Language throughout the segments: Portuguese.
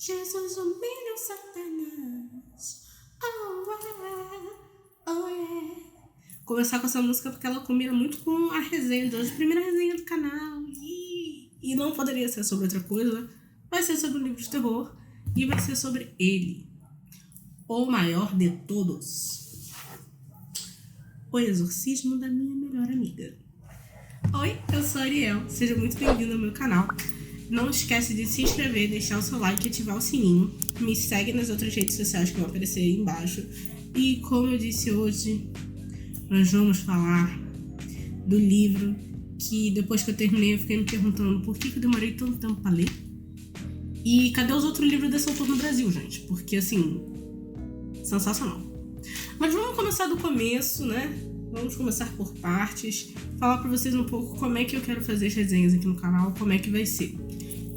Jesus humilha o Satanás. Oh yeah. Começar com essa música porque ela combina muito com a resenha de hoje, a primeira resenha do canal. E não poderia ser sobre outra coisa. Vai ser sobre um livro de terror e vai ser sobre ele, o maior de todos, O Exorcismo da Minha Melhor Amiga. Oi, eu sou a Ariel, seja muito bem-vindo ao meu canal. Não esquece de se inscrever, deixar o seu like e ativar o sininho. Me segue nas outras redes sociais que vão aparecer aí embaixo. E como eu disse hoje, nós vamos falar do livro que depois que eu terminei eu fiquei me perguntando por que eu demorei tanto tempo pra ler. E cadê os outros livros desse autor no Brasil, gente? Porque, assim, sensacional. Mas vamos começar do começo, né? Vamos começar por partes. Falar pra vocês um pouco como é que eu quero fazer as resenhas aqui no canal, como é que vai ser.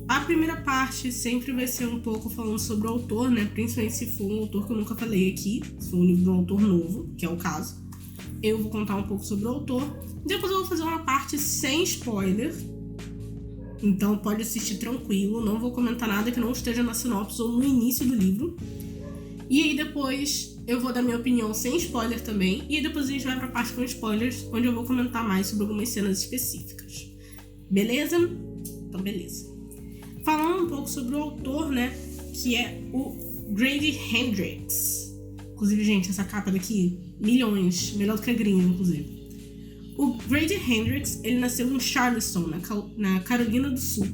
A primeira parte sempre vai ser um pouco falando sobre o autor, né? Principalmente se for um autor que eu nunca falei aqui, se for um livro de um autor novo, que é o caso. Eu vou contar um pouco sobre o autor. Depois eu vou fazer uma parte sem spoiler. Então pode assistir tranquilo, não vou comentar nada que não esteja na sinopse ou no início do livro. E aí depois eu vou dar minha opinião sem spoiler também. E aí depois a gente vai pra parte com spoilers, onde eu vou comentar mais sobre algumas cenas específicas. Beleza? Então beleza. Falando um pouco sobre o autor, né, que é o Grady Hendrix. Inclusive, gente, essa capa daqui, milhões, melhor do que a gringa, inclusive. O Grady Hendrix, ele nasceu em Charleston, na Carolina do Sul.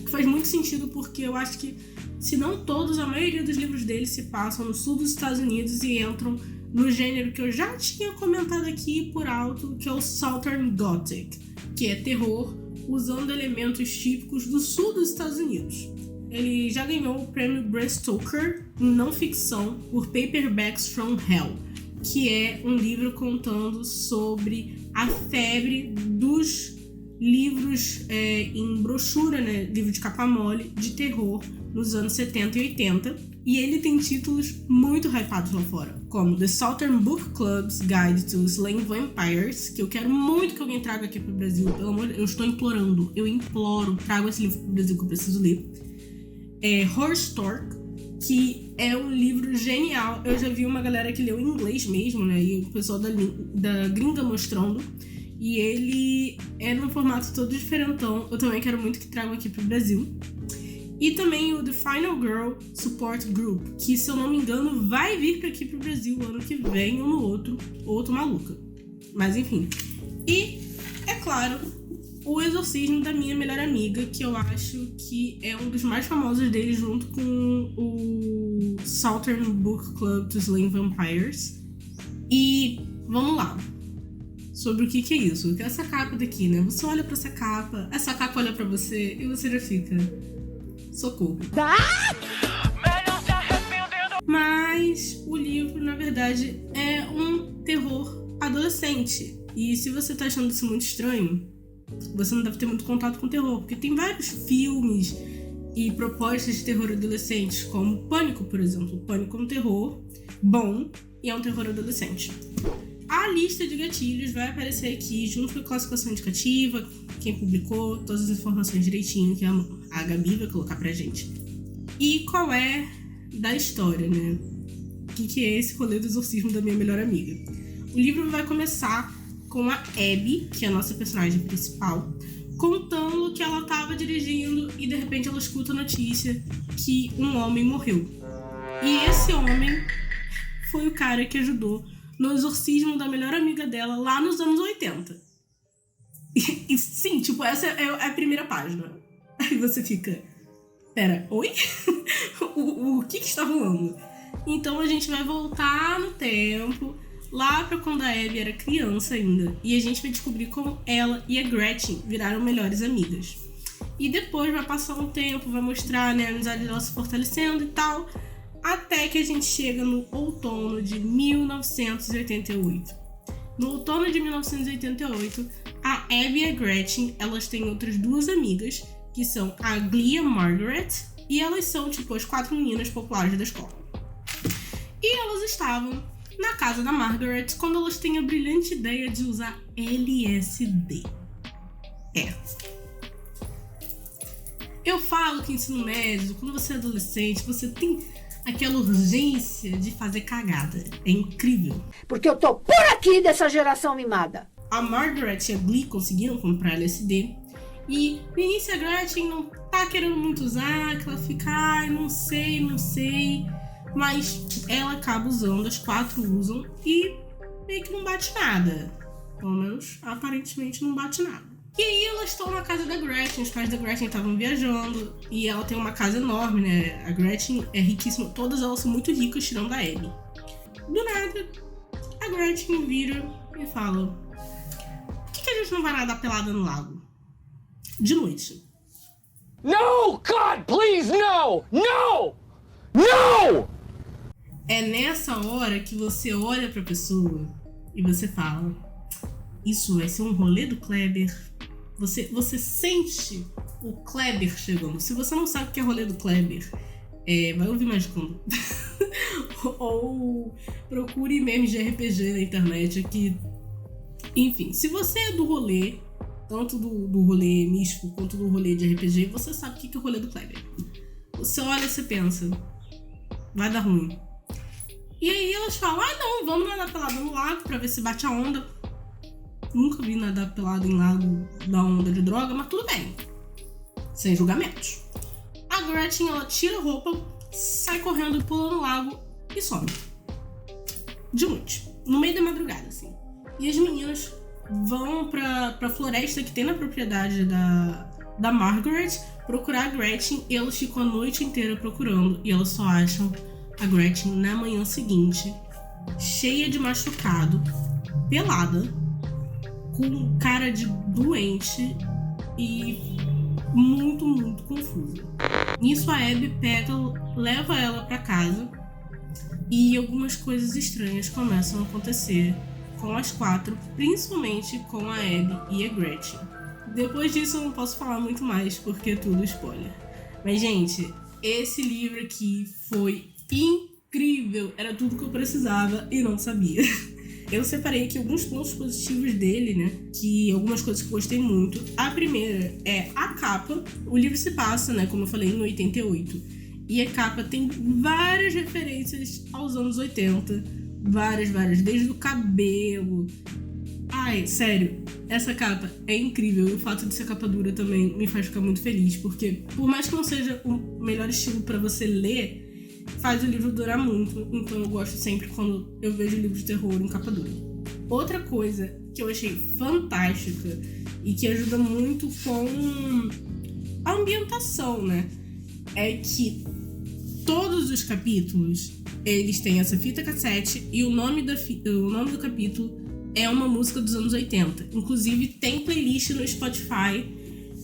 Que faz muito sentido porque eu acho que, se não todos, a maioria dos livros dele se passam no sul dos Estados Unidos e entram no gênero que eu já tinha comentado aqui por alto, que é o Southern Gothic, que é terror usando elementos típicos do sul dos Estados Unidos. Ele já ganhou o prêmio Bram Stoker em não ficção por Paperbacks from Hell, que é um livro contando sobre a febre dos livros em brochura, né, livro de capa mole, de terror nos anos 70 e 80. E ele tem títulos muito hypados lá fora, como The Southern Book Club's Guide to Slaying Vampires, que eu quero muito que alguém traga aqui pro Brasil, pelo amor de Deus, eu estou implorando, eu imploro, trago esse livro pro Brasil que eu preciso ler. Horror-Stork, que é um livro genial, eu já vi uma galera que leu em inglês mesmo, né, e o pessoal da gringa mostrando, e ele é num formato todo diferentão, eu também quero muito que tragam aqui pro Brasil. E também o The Final Girl Support Group, que, se eu não me engano, vai vir pra aqui pro Brasil ano que vem ou no outro, ou tô maluca. Mas enfim. E, é claro, O Exorcismo da Minha Melhor Amiga, que eu acho que é um dos mais famosos dele, junto com o Southern Book Club to Slay Vampires. E vamos lá. Sobre o que é isso? Que é essa capa daqui, né? Você olha pra essa capa olha pra você e você já fica... socorro. Mas o livro, na verdade, é um terror adolescente. E se você tá achando isso muito estranho, você não deve ter muito contato com terror, porque tem vários filmes e propostas de terror adolescentes, como Pânico, por exemplo. Pânico é um terror bom e é um terror adolescente. A lista de gatilhos vai aparecer aqui, junto com a classificação indicativa, quem publicou, todas as informações direitinho que a Gabi vai colocar pra gente. E qual é da história, né? O que é esse rolê do exorcismo da minha melhor amiga? O livro vai começar com a Abby, que é a nossa personagem principal, contando que ela tava dirigindo e de repente ela escuta a notícia que um homem morreu. E esse homem foi o cara que ajudou no exorcismo da melhor amiga dela lá nos anos 80. E sim, tipo, essa é a primeira página. Aí você fica... Pera, oi? o que está rolando? Então a gente vai voltar no tempo, lá pra quando a Abby era criança ainda. E a gente vai descobrir como ela e a Gretchen viraram melhores amigas. E depois vai passar um tempo, vai mostrar, né, a amizade dela se fortalecendo e tal... Até que a gente chega no outono de 1988. No outono de 1988, a Abby e a Gretchen, elas têm outras duas amigas, que são a Glee e a Margaret, e elas são, tipo, as 4 meninas populares da escola. E elas estavam na casa da Margaret quando elas têm a brilhante ideia de usar LSD. Eu falo que ensino médio, quando você é adolescente, você tem aquela urgência de fazer cagada. É incrível. Porque eu tô por aqui dessa geração mimada. A Margaret e a Glee conseguiram comprar LSD. E no início a Gretchen não tá querendo muito usar, que ela fica, ai, não sei. Mas ela acaba usando, as 4 usam e meio que não bate nada. Pelo menos, aparentemente, não bate nada. E aí elas estão na casa da Gretchen, os pais da Gretchen estavam viajando e ela tem uma casa enorme, né? A Gretchen é riquíssima, todas elas são muito ricas, tirando a Abby. Do nada, a Gretchen vira e fala: por que a gente não vai nadar pelada no lago? De noite. No, God, please, no! No! No! É nessa hora que você olha pra pessoa e você fala: isso vai ser um rolê do Kleber. Você sente o Kleber chegando. Se você não sabe o que é rolê do Kleber, vai ouvir mais de quando. Ou procure memes de RPG na internet aqui. Enfim, se você é do rolê, tanto do rolê místico quanto do rolê de RPG, você sabe o que é o rolê do Kleber. Você olha e você pensa: vai dar ruim. E aí elas falam: não, vamos nadar pelado no lago pra ver se bate a onda. Nunca vi nadar pelado em lago da onda de droga, mas tudo bem. Sem julgamentos. A Gretchen, ela tira a roupa, sai correndo, pula no lago e some. De noite. No meio da madrugada, assim. E as meninas vão pra floresta que tem na propriedade da Margaret procurar a Gretchen e elas ficam a noite inteira procurando e elas só acham a Gretchen na manhã seguinte, cheia de machucado, pelada, com cara de doente e muito, muito confusa. Nisso a Abby pega, leva ela pra casa e algumas coisas estranhas começam a acontecer com as 4, principalmente com a Abby e a Gretchen. Depois disso eu não posso falar muito mais porque é tudo spoiler. Mas gente, esse livro aqui foi incrível, era tudo que eu precisava e não sabia. Eu separei aqui alguns pontos positivos dele, né? Que algumas coisas que eu gostei muito. A primeira é a capa. O livro se passa, né? Como eu falei, em 88. E a capa tem várias referências aos anos 80. Várias. Desde o cabelo. Ai, sério. Essa capa é incrível. E o fato de ser capa dura também me faz ficar muito feliz. Porque, por mais que não seja o melhor estilo pra você ler, faz o livro durar muito, então eu gosto sempre quando eu vejo livros de terror em capa dura. Outra coisa que eu achei fantástica e que ajuda muito com a ambientação, né? É que todos os capítulos, eles têm essa fita cassete e o nome do capítulo é uma música dos anos 80. Inclusive tem playlist no Spotify,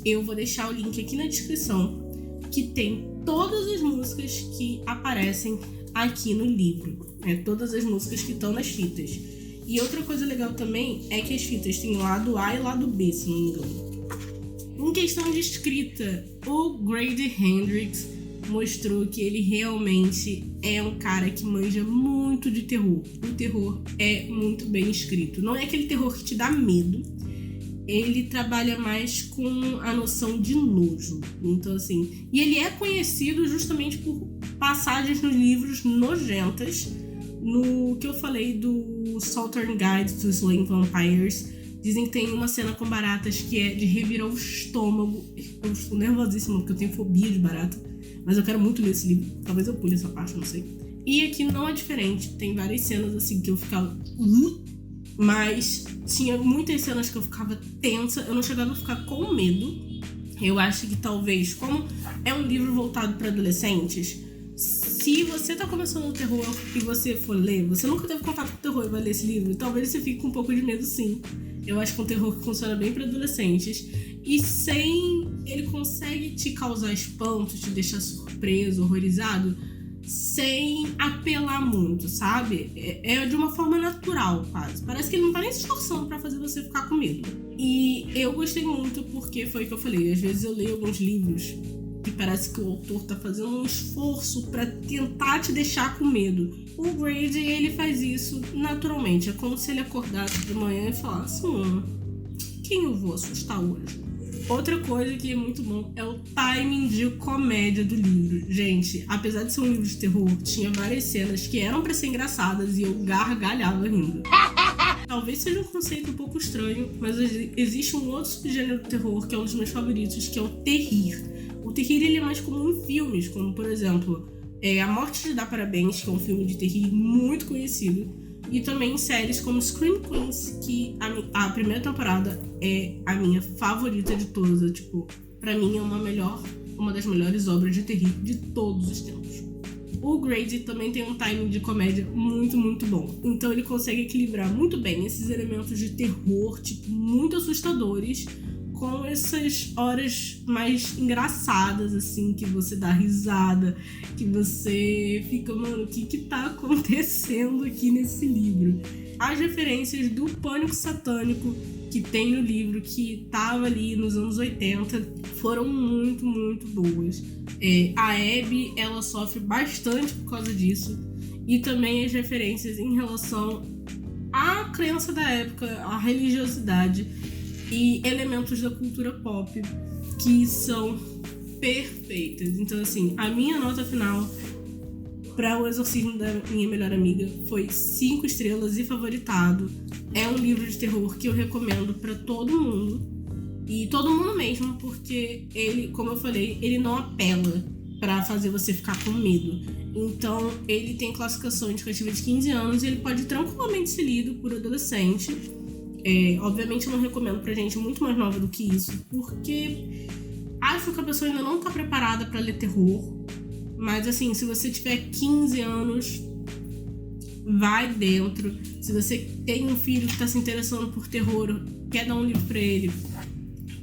eu vou deixar o link aqui na descrição, que tem todas as músicas que aparecem aqui no livro, né? Todas as músicas que estão nas fitas. E outra coisa legal também é que as fitas têm lado A e lado B, se não me engano. Em questão de escrita, o Grady Hendrix mostrou que ele realmente é um cara que manja muito de terror. O terror é muito bem escrito. Não é aquele terror que te dá medo. Ele trabalha mais com a noção de nojo. Então, assim... E ele é conhecido justamente por passagens nos livros nojentas. No que eu falei do Southern Guide to Slaying Vampires, dizem que tem uma cena com baratas que é de revirar o estômago. Eu estou nervosíssima porque eu tenho fobia de barata. Mas eu quero muito ler esse livro. Talvez eu pule essa parte, não sei. E aqui não é diferente. Tem várias cenas assim que eu ficava... Mas tinha muitas cenas que eu ficava tensa. Eu não chegava a ficar com medo. Eu acho que talvez, como é um livro voltado para adolescentes, se você tá começando no terror e você for ler, você nunca teve contato com o terror e vai ler esse livro, talvez você fique com um pouco de medo, sim. Eu acho que é um terror que funciona bem para adolescentes. E ele consegue te causar espanto, te deixar surpreso, horrorizado, sem apelar muito, sabe? É de uma forma natural, quase. Parece que ele não tá nem se esforçando pra fazer você ficar com medo. E eu gostei muito porque foi o que eu falei. Às vezes eu leio alguns livros que parece que o autor tá fazendo um esforço pra tentar te deixar com medo. O Grady, ele faz isso naturalmente. É como se ele acordasse de manhã e falasse: quem eu vou assustar hoje? Outra coisa que é muito bom é o timing de comédia do livro. Gente, apesar de ser um livro de terror, tinha várias cenas que eram pra ser engraçadas e eu gargalhava rindo. Talvez seja um conceito um pouco estranho, mas existe um outro subgênero do terror que é um dos meus favoritos, que é o terrir. O terrir ele é mais comum em filmes, como por exemplo, A Morte Te Dá Parabéns, que é um filme de terrir muito conhecido. E também em séries como Scream Queens, que a primeira temporada é a minha favorita de todas. Tipo, pra mim é uma das melhores obras de terror de todos os tempos. O Grady também tem um timing de comédia muito, muito bom. Então ele consegue equilibrar muito bem esses elementos de terror, tipo, muito assustadores, com essas horas mais engraçadas, assim, que você dá risada, que você fica, mano, o que tá acontecendo aqui nesse livro? As referências do pânico satânico que tem no livro, que tava ali nos anos 80, foram muito, muito boas. A Abby, ela sofre bastante por causa disso, e também as referências em relação à crença da época, à religiosidade, e elementos da cultura pop que são perfeitas. Então, assim, a minha nota final para O Exorcismo da Minha Melhor Amiga foi 5 estrelas e favoritado. É um livro de terror que eu recomendo para todo mundo. E todo mundo mesmo, porque ele, como eu falei, ele não apela para fazer você ficar com medo. Então, ele tem classificação indicativa de 15 anos e ele pode tranquilamente ser lido por adolescente. Obviamente eu não recomendo pra gente muito mais nova do que isso, porque acho que a pessoa ainda não tá preparada pra ler terror. Mas assim, se você tiver 15 anos, vai dentro. Se você tem um filho que tá se interessando por terror, quer dar um livro pra ele,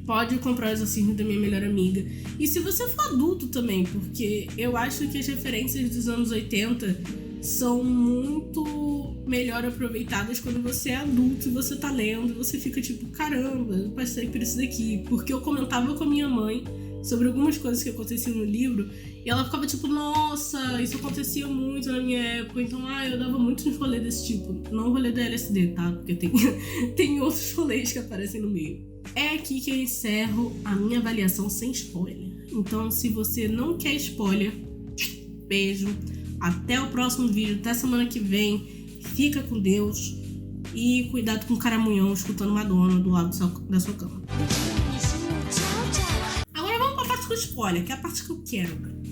pode comprar O Exorcismo da Minha Melhor Amiga. E se você for adulto também, porque eu acho que as referências dos anos 80 são muito melhor aproveitadas quando você é adulto e você tá lendo, e você fica tipo, caramba, eu passei por isso daqui. Porque eu comentava com a minha mãe sobre algumas coisas que aconteciam no livro, e ela ficava tipo, nossa, isso acontecia muito na minha época, então eu dava muito uns rolês desse tipo. Não rolê da LSD, tá? Porque tem outros rolês que aparecem no meio. É aqui que eu encerro a minha avaliação sem spoiler. Então, se você não quer spoiler, beijo. Até o próximo vídeo, até semana que vem. Fica com Deus e cuidado com o caramunhão escutando Madonna do lado da sua cama. Agora vamos pra parte com spoiler, que é a parte que eu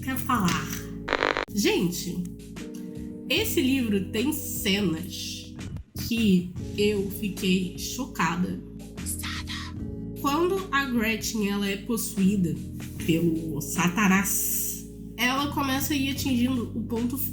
quero falar. Gente, esse livro tem cenas que eu fiquei chocada. Quando a Gretchen ela é possuída pelo Satanás, ela começa a ir atingindo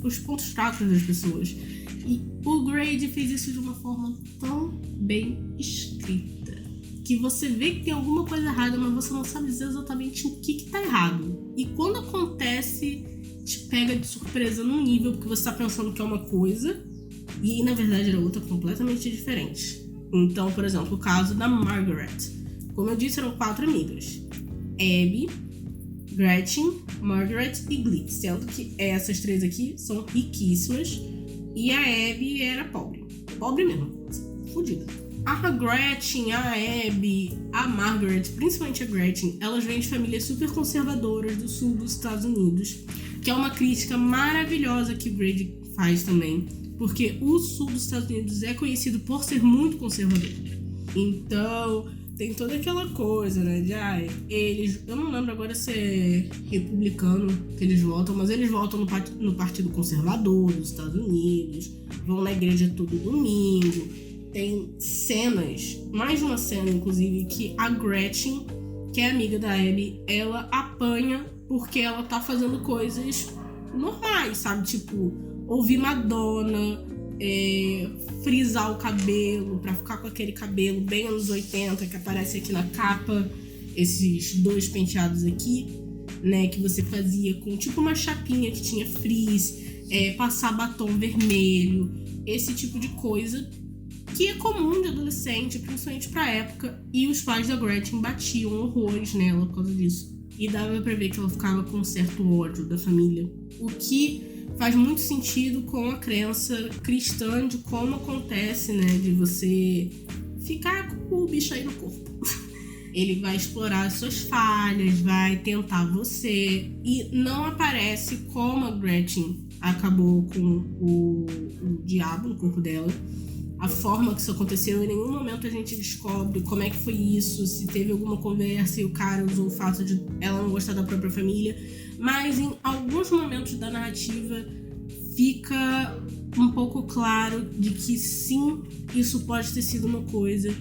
os pontos fracos das pessoas. E o Grady fez isso de uma forma tão bem escrita que você vê que tem alguma coisa errada, mas você não sabe dizer exatamente o que tá errado. E quando acontece, te pega de surpresa num nível porque você tá pensando que é uma coisa e na verdade era outra completamente diferente. Então, por exemplo, o caso da Margaret. Como eu disse, eram 4 amigas: Abby, Gretchen, Margaret e Glee. Sendo que essas 3 aqui são riquíssimas e a Abby era pobre. Pobre mesmo, fodida. A Gretchen, a Abby, a Margaret, principalmente a Gretchen, elas vêm de famílias super conservadoras do sul dos Estados Unidos, que é uma crítica maravilhosa que o Grady faz também, porque o sul dos Estados Unidos é conhecido por ser muito conservador. Então, tem toda aquela coisa, né, de eles, eu não lembro agora se é republicano que eles votam, mas eles votam no Partido Conservador dos Estados Unidos, vão na igreja todo domingo. Tem cenas, mais de uma cena inclusive, que a Gretchen, que é amiga da Abby, ela apanha porque ela tá fazendo coisas normais, sabe, tipo ouvir Madonna, frisar o cabelo pra ficar com aquele cabelo bem anos 80 que aparece aqui na capa, esses 2 penteados aqui, né, que você fazia com tipo uma chapinha que tinha frizz, passar batom vermelho, esse tipo de coisa que é comum de adolescente, principalmente pra época, e os pais da Gretchen batiam horrores nela por causa disso. E dava pra ver que ela ficava com um certo ódio da família, o que faz muito sentido com a crença cristã de como acontece, né, de você ficar com o bicho aí no corpo. Ele vai explorar as suas falhas, vai tentar você. E não aparece como a Gretchen acabou com o diabo no corpo dela. A forma que isso aconteceu, em nenhum momento a gente descobre como é que foi isso, se teve alguma conversa e o cara usou o fato de ela não gostar da própria família. Mas em alguns momentos da narrativa fica um pouco claro de que sim, isso pode ter sido uma coisa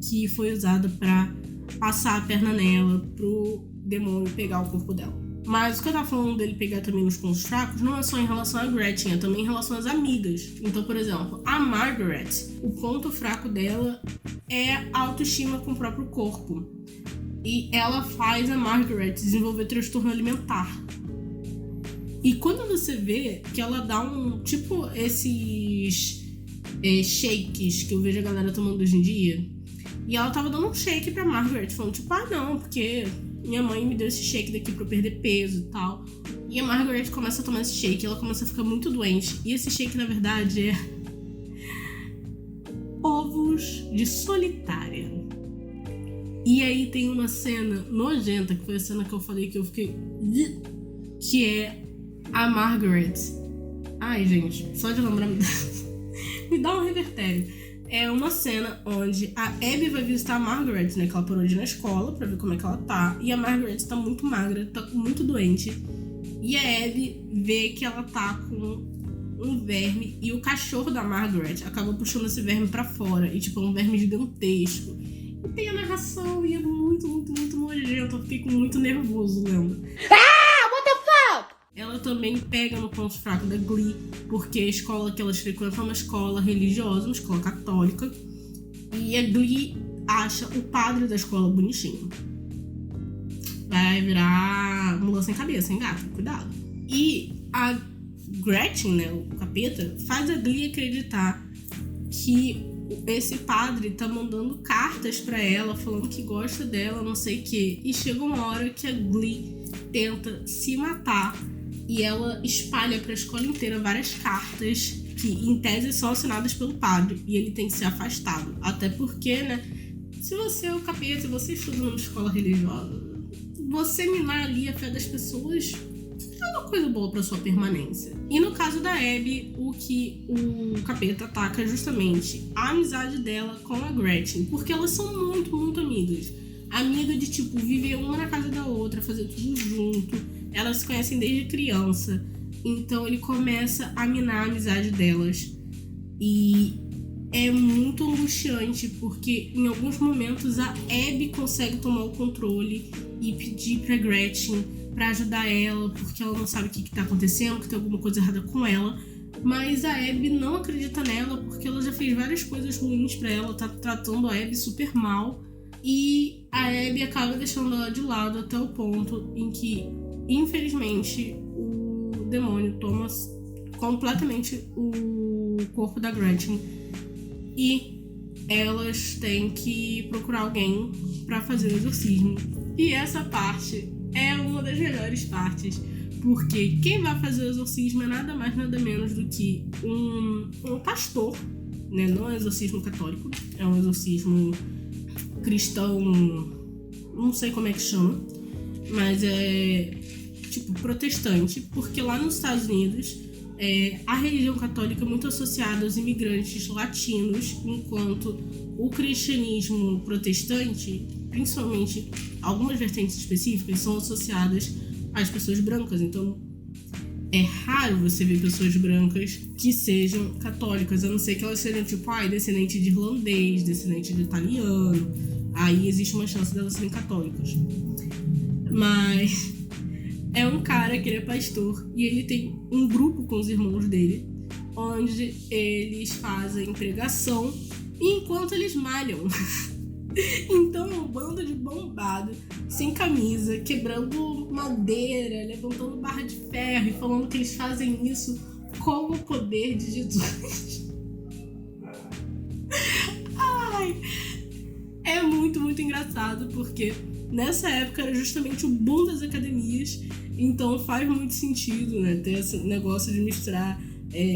que foi usada pra passar a perna nela, pro demônio pegar o corpo dela. Mas o que eu tava falando dele pegar também nos pontos fracos não é só em relação a Gretchen, é também em relação às amigas. Então, por exemplo, a Margaret, o ponto fraco dela é a autoestima com o próprio corpo. E ela faz a Margaret desenvolver transtorno alimentar. E quando você vê que ela dá tipo esses shakes que eu vejo a galera tomando hoje em dia, e ela tava dando um shake pra Margaret, falando tipo, não, porque minha mãe me deu esse shake daqui pra eu perder peso e tal. E a Margaret começa a tomar esse shake, ela começa a ficar muito doente. E esse shake, na verdade, é ovos de solitária. E aí tem uma cena nojenta, que foi a cena que eu falei que eu fiquei... Que é a Margaret... Ai, gente, só de lembrar me dá um revertério. É uma cena onde a Abby vai visitar a Margaret, né? Que ela parou de ir na escola pra ver como é que ela tá. E a Margaret tá muito magra, tá muito doente. E a Abby vê que ela tá com um verme. E o cachorro da Margaret acaba puxando esse verme pra fora. E tipo, é um verme gigantesco. E tem a narração e é muito, muito, muito nojento. Eu fiquei com muito nervoso, lembra? Ela também pega no ponto fraco da Glee, porque a escola que elas frequentam é uma escola religiosa, uma escola católica, e a Glee acha o padre da escola bonitinho. Vai virar mula sem cabeça, hein, gata? Cuidado. E a Gretchen, né, o capeta, faz a Glee acreditar que esse padre tá mandando cartas pra ela, falando que gosta dela, não sei o quê. E chega uma hora que a Glee tenta se matar. E ela espalha pra escola inteira várias cartas que, em tese, são assinadas pelo padre. E ele tem que ser afastado. Até porque, né, se você é o capeta e você estuda numa escola religiosa, você minar ali a fé das pessoas é uma coisa boa pra sua permanência. E no caso da Abby, o que o capeta ataca é justamente a amizade dela com a Gretchen. Porque elas são muito, muito amigas. Amiga de, tipo, viver uma na casa da outra, fazer tudo junto. Elas se conhecem desde criança. Então ele começa a minar a amizade delas. E é muito angustiante, porque em alguns momentos a Abby consegue tomar o controle e pedir pra Gretchen pra ajudar ela, porque ela não sabe o que tá acontecendo, que tem alguma coisa errada com ela. Mas a Abby não acredita nela, porque ela já fez várias coisas ruins pra ela, tá tratando a Abby super mal. E a Abby acaba deixando ela de lado até o ponto em que, infelizmente, o demônio toma completamente o corpo da Gretchen e elas têm que procurar alguém pra fazer o exorcismo. E essa parte é uma das melhores partes, porque quem vai fazer o exorcismo é nada mais nada menos do que um pastor, né? Não é um exorcismo católico, é um exorcismo cristão, não sei como é que chama, mas é tipo protestante, porque lá nos Estados Unidos a religião católica é muito associada aos imigrantes latinos, enquanto o cristianismo protestante, principalmente algumas vertentes específicas, são associadas às pessoas brancas. Então é raro você ver pessoas brancas que sejam católicas, a não ser que elas sejam tipo, descendente de irlandês, descendente de italiano. Aí existe uma chance delas serem católicas. Mas é um cara que ele é pastor e ele tem um grupo com os irmãos dele, onde eles fazem pregação enquanto eles malham. Então é um bando de bombado, sem camisa, quebrando madeira, levantando barra de ferro e falando que eles fazem isso com o poder de Jesus. É muito, muito engraçado, porque nessa época era justamente o boom das academias, então faz muito sentido, né, ter esse negócio de misturar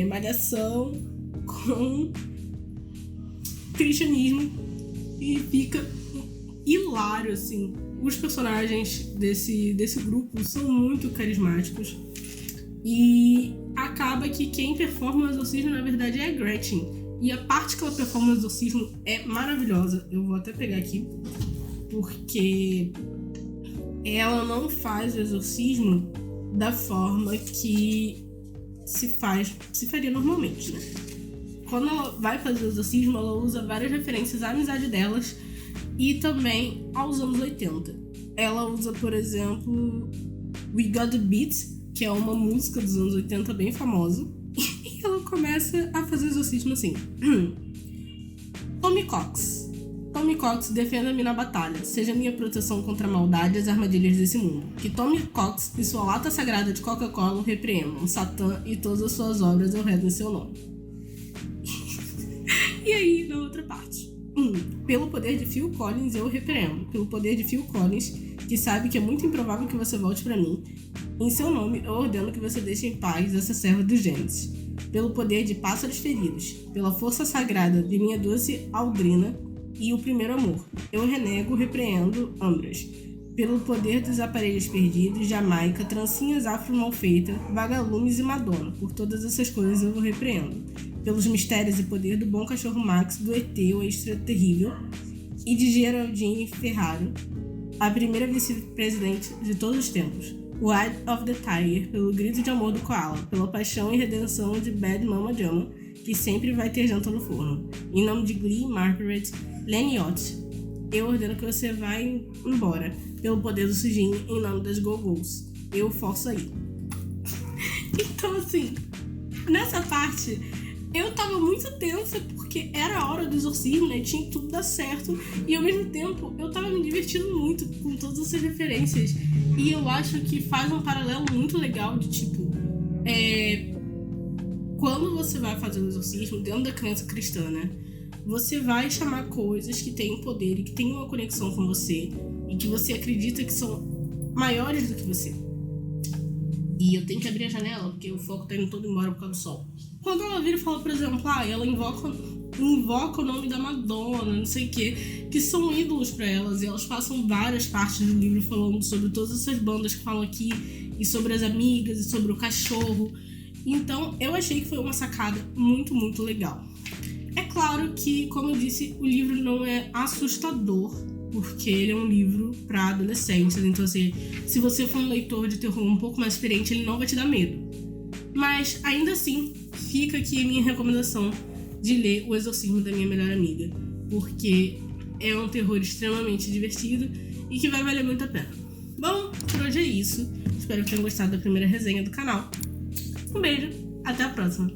malhação com cristianismo, e fica hilário, assim. Os personagens desse grupo são muito carismáticos. E acaba que quem performa o exorcismo, na verdade, é a Gretchen. E a parte que ela performa o exorcismo é maravilhosa. Eu vou até pegar aqui. Porque ela não faz o exorcismo da forma que se faria normalmente, né? Quando ela vai fazer o exorcismo, ela usa várias referências à amizade delas e também aos anos 80. Ela usa, por exemplo, We Got The Beat, que é uma música dos anos 80 bem famosa, e ela começa a fazer o exorcismo assim. Tommy Cox, defenda-me na batalha. Seja minha proteção contra a maldade e as armadilhas desse mundo. Que Tommy Cox e sua lata sagrada de Coca-Cola o repreendam. Satã e todas as suas obras eu rezo em seu nome. E aí, na outra parte. Pelo poder de Phil Collins, eu o repreendo. Pelo poder de Phil Collins, que sabe que é muito improvável que você volte pra mim. Em seu nome, eu ordeno que você deixe em paz essa serva dos Gênesis. Pelo poder de pássaros feridos. Pela força sagrada de minha doce Aldrina e o primeiro amor. Eu renego, repreendo Ambras. Pelo poder dos aparelhos perdidos, Jamaica, trancinhas afro mal feitas, vagalumes e Madonna. Por todas essas coisas eu o repreendo. Pelos mistérios e poder do bom cachorro Max, do ET, o extra terrível, e de Geraldine Ferraro, a primeira vice-presidente de todos os tempos. O Eye of the Tiger, pelo grito de amor do Koala, pela paixão e redenção de Bad Mama Jama, que sempre vai ter janta no forno. Em nome de Glee, Margaret, Leniot, eu ordeno que você vá embora. Pelo poder do sujinho, em nome das Go-Go's. Eu forço aí. Então, assim, nessa parte, eu tava muito tensa porque era a hora do exorcismo, né? Tinha que tudo dar certo. E ao mesmo tempo, eu tava me divertindo muito com todas essas referências. E eu acho que faz um paralelo muito legal de tipo... Quando você vai fazer o exorcismo dentro da crença cristã, né? Você vai chamar coisas que têm poder e que têm uma conexão com você e que você acredita que são maiores do que você. E eu tenho que abrir a janela porque o foco tá indo todo embora por causa do sol. Quando ela vira e fala, por exemplo, ela invoca o nome da Madonna, não sei o que são ídolos pra elas, e elas passam várias partes do livro falando sobre todas essas bandas que falam aqui, e sobre as amigas, e sobre o cachorro. Então, eu achei que foi uma sacada muito, muito legal. É claro que, como eu disse, o livro não é assustador, porque ele é um livro para adolescentes. Então, assim, se você for um leitor de terror um pouco mais experiente, ele não vai te dar medo. Mas, ainda assim, fica aqui a minha recomendação de ler O Exorcismo da Minha Melhor Amiga, porque é um terror extremamente divertido e que vai valer muito a pena. Bom, por hoje é isso. Espero que tenham gostado da primeira resenha do canal. Um beijo, até a próxima!